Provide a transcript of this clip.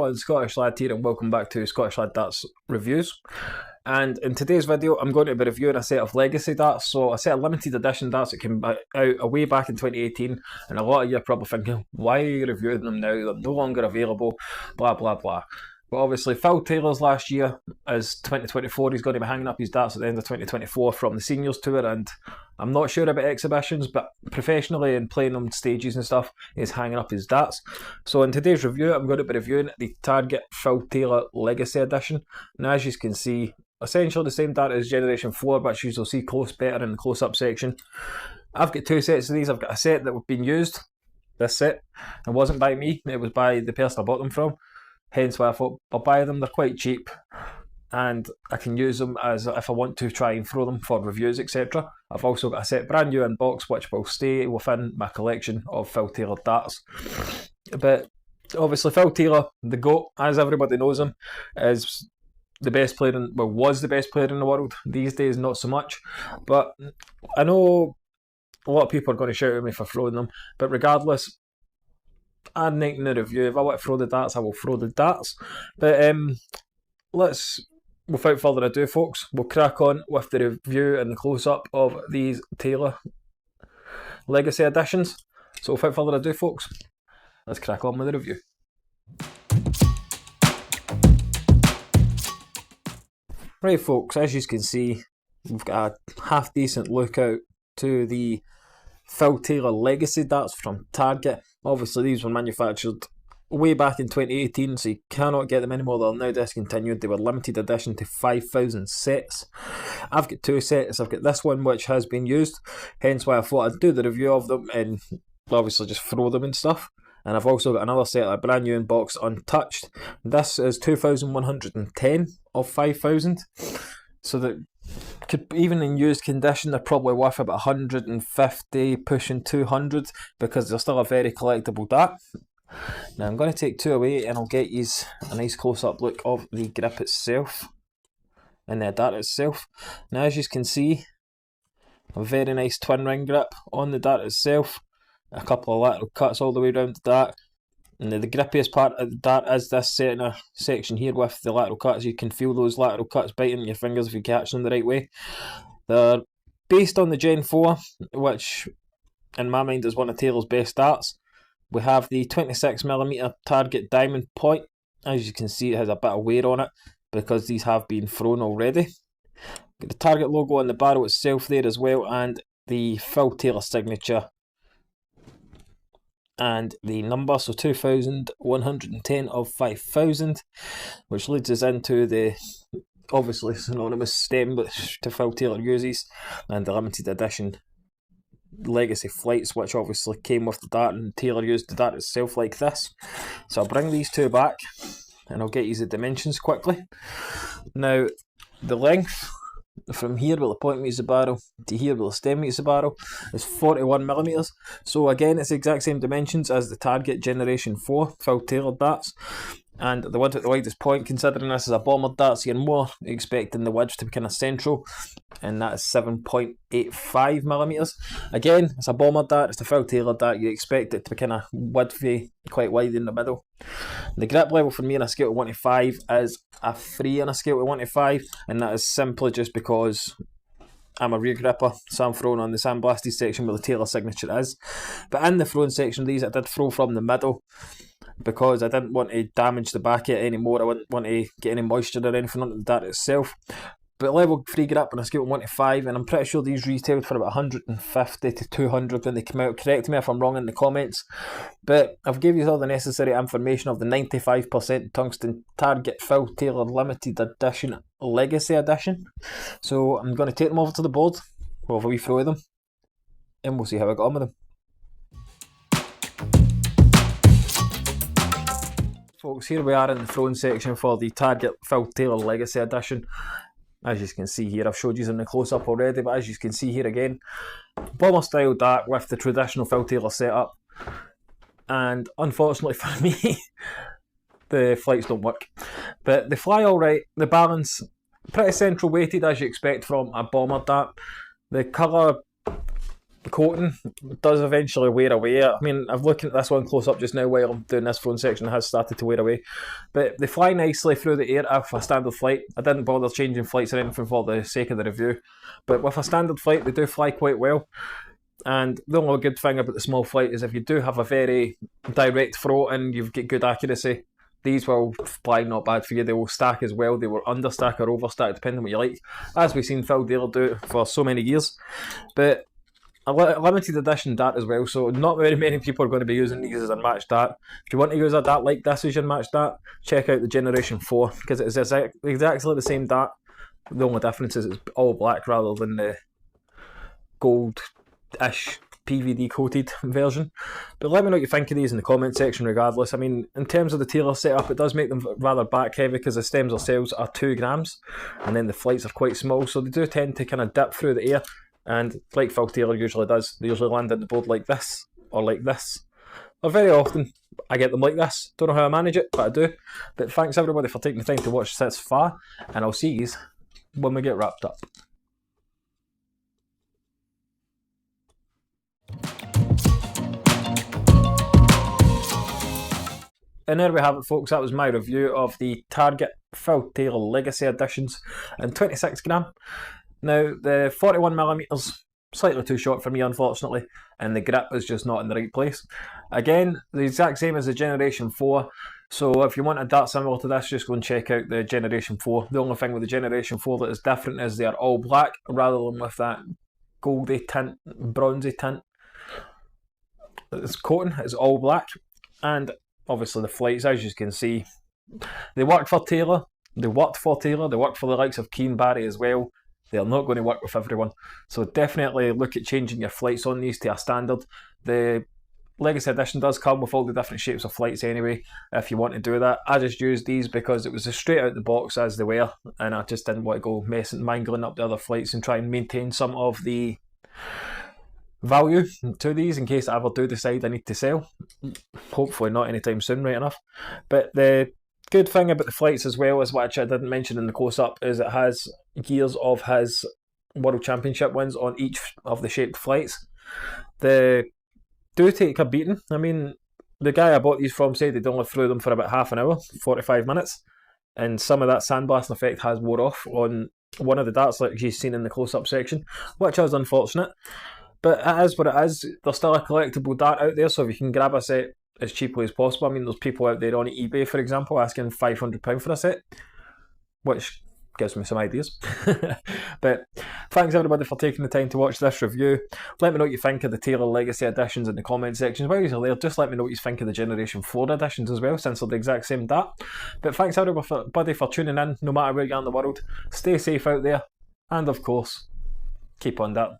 everyone, Scottish Lad here and welcome back to Scottish Lad Darts Reviews. And in today's video I'm going to be reviewing a set of legacy darts, so a set of limited edition darts that came out way back in 2018, and a lot of you are probably thinking, why are you reviewing them now? They're no longer available, blah blah blah. But obviously Phil Taylor's last year is 2024, he's going to be hanging up his darts at the end of 2024 from the Seniors Tour, and I'm not sure about exhibitions, but professionally and playing on stages and stuff, he's hanging up his darts. So in today's review I'm going to be reviewing the Target Phil Taylor Legacy Edition. Now as you can see, essentially the same dart as Generation 4, which you'll see better in the close-up section. I've got two sets of these. I've got a set that have been used, this set. It wasn't by me, it was by the person I bought them from. Hence why I thought I'll buy them, they're quite cheap and I can use them as if I want to try and throw them for reviews, etc. I've also got a set brand new in box which will stay within my collection of Phil Taylor darts. But obviously Phil Taylor, the GOAT, as everybody knows him, is the best player in, well, was the best player in the world. These days not so much, but I know a lot of people are going to shout at me for throwing them, but regardless, I'm making the review. If I want to throw the darts, I will throw the darts. But let's, without further ado folks, we'll crack on with the review and the close-up of these Taylor Legacy Editions. So without further ado folks, let's crack on with the review. Right folks, as you can see, we've got a half decent look out to the Phil Taylor Legacy darts from Target. Obviously these were manufactured way back in 2018, so you cannot get them anymore. They're now discontinued. They were limited edition to 5,000 sets. I've got two sets. I've got this one which has been used, hence why I thought I'd do the review of them and obviously just throw them and stuff. And I've also got another set, a brand new in box, untouched. This is 2,110 of 5,000. So that could, even in used condition, they're probably worth about 150, pushing 200, because they're still a very collectible dart. Now I'm going to take two away and I'll get you a nice close-up look of the grip itself and the dart itself. Now as you can see, a very nice twin ring grip on the dart itself. A couple of lateral cuts all the way around the dart, and the grippiest part of the dart is this centre section here with the lateral cuts. You can feel those lateral cuts biting your fingers if you catch them the right way. They're based on the Gen 4, which in my mind is one of Taylor's best darts. We have the 26mm Target Diamond Point. As you can see, it has a bit of wear on it because these have been thrown already. Got the Target logo on the barrel itself there as well, and the Phil Taylor signature and the number, so 2,110 of 5,000, which leads us into the obviously synonymous stem which Phil Taylor uses, and the limited edition Legacy Flights, which obviously came with the dart, and Taylor used the dart itself like this. So I'll bring these two back and I'll get you the dimensions quickly. Now the length from here where the point meets the barrel to here where the stem meets the barrel is 41mm. So again, it's the exact same dimensions as the Target Generation 4 Phil Taylor darts. And the width at the widest point, considering this is a bomber dart, so you're more expecting the width to be kind of central, and that is 7.85mm. Again, it's a bomber dart, it's the Phil Taylor dart, you expect it to be kind of widthy, quite wide in the middle. The grip level for me on a scale of 1 to 5 is a 3 on a scale of 1 to 5, and that is simply just because I'm a rear gripper, so I'm throwing on the sandblasted section where the Taylor signature is. But in the throwing section of these, I did throw from the middle because I didn't want to damage the back of it anymore. I wouldn't want to get any moisture or anything onto the dart itself. But level 3 grip on a scale of 1 to 5, and I'm pretty sure these retailed for about 150 to 200 when they come out. Correct me if I'm wrong in the comments. But I've given you all the necessary information of the 95% tungsten Target Phil Taylor Limited Edition Legacy Edition. So I'm going to take them over to the board, we'll have a wee throw of them, and we'll see how I got on with them. Folks, here we are in the throwing section for the Target Phil Taylor Legacy Edition. As you can see here, I've showed you in the close-up already, but as you can see here again, bomber style dart with the traditional Phil Taylor setup. And unfortunately for me, the flights don't work. But they fly alright, the balance, pretty central weighted as you expect from a bomber dart. The colour coating does eventually wear away. I mean, I'm looking at this one close up just now while I'm doing this phone section. It has started to wear away, but they fly nicely through the air if a standard flight. I didn't bother changing flights or anything for the sake of the review, but with a standard flight they do fly quite well. And the only good thing about the small flight is if you do have a very direct throw and you've got good accuracy, these will fly not bad for you. They will stack as well. They will understack or overstack depending on what you like, as we've seen Phil Taylor do for so many years. But a limited edition DAT as well, so not very many people are going to be using these as a match DAT. If you want to use a DAT like this as your match DAT, check out the Generation 4, because it's exactly the same DAT. The only difference is it's all black rather than the gold-ish PVD coated version. But let me know what you think of these in the comment section regardless. I mean, in terms of the Taylor setup, it does make them rather back heavy because the stems themselves are 2 grams and then the flights are quite small, so they do tend to kind of dip through the air. And like Phil Taylor usually does, they usually land at the board like this, or like this. Or very often, I get them like this. Don't know how I manage it, but I do. But thanks everybody for taking the time to watch this far, and I'll see you when we get wrapped up. And there we have it, folks. That was my review of the Target Phil Taylor Legacy Editions in 26 gram. Now, the 41mm, slightly too short for me, unfortunately, and the grip is just not in the right place. Again, the exact same as the Generation 4, so if you want a DAT similar to this, just go and check out the Generation 4. The only thing with the Generation 4 that is different is they are all black, rather than with that goldy tint, bronzy tint. This coating is all black, and obviously the flights, as you can see, they work for Taylor, they worked for Taylor, they worked for the likes of Keen Barry as well. They're not going to work with everyone, so definitely look at changing your flights on these to a standard. The Legacy Edition does come with all the different shapes of flights anyway, if you want to do that. I just used these because it was straight out the box as they were, and I just didn't want to go mangling up the other flights and try and maintain some of the value to these in case I ever do decide I need to sell. Hopefully not anytime soon, right enough. But the good thing about the flights as well, is which I didn't mention in the close-up, is it has years of his World Championship wins on each of the shaped flights. They do take a beating. I mean, the guy I bought these from said they'd only flew them for about half an hour, 45 minutes, and some of that sandblasting effect has wore off on one of the darts like you've seen in the close-up section, which is unfortunate. But it is what it is. There's still a collectible dart out there, so if you can grab a set as cheaply as possible. I mean, there's people out there on eBay, for example, asking £500 for a set, which gives me some ideas. But thanks everybody for taking the time to watch this review. Let me know what you think of the Taylor Legacy Editions in the comment section. While you're there, just let me know what you think of the Generation 4 editions as well, since they're the exact same DAT. But thanks everybody for tuning in, no matter where you are in the world. Stay safe out there, and of course, keep on that.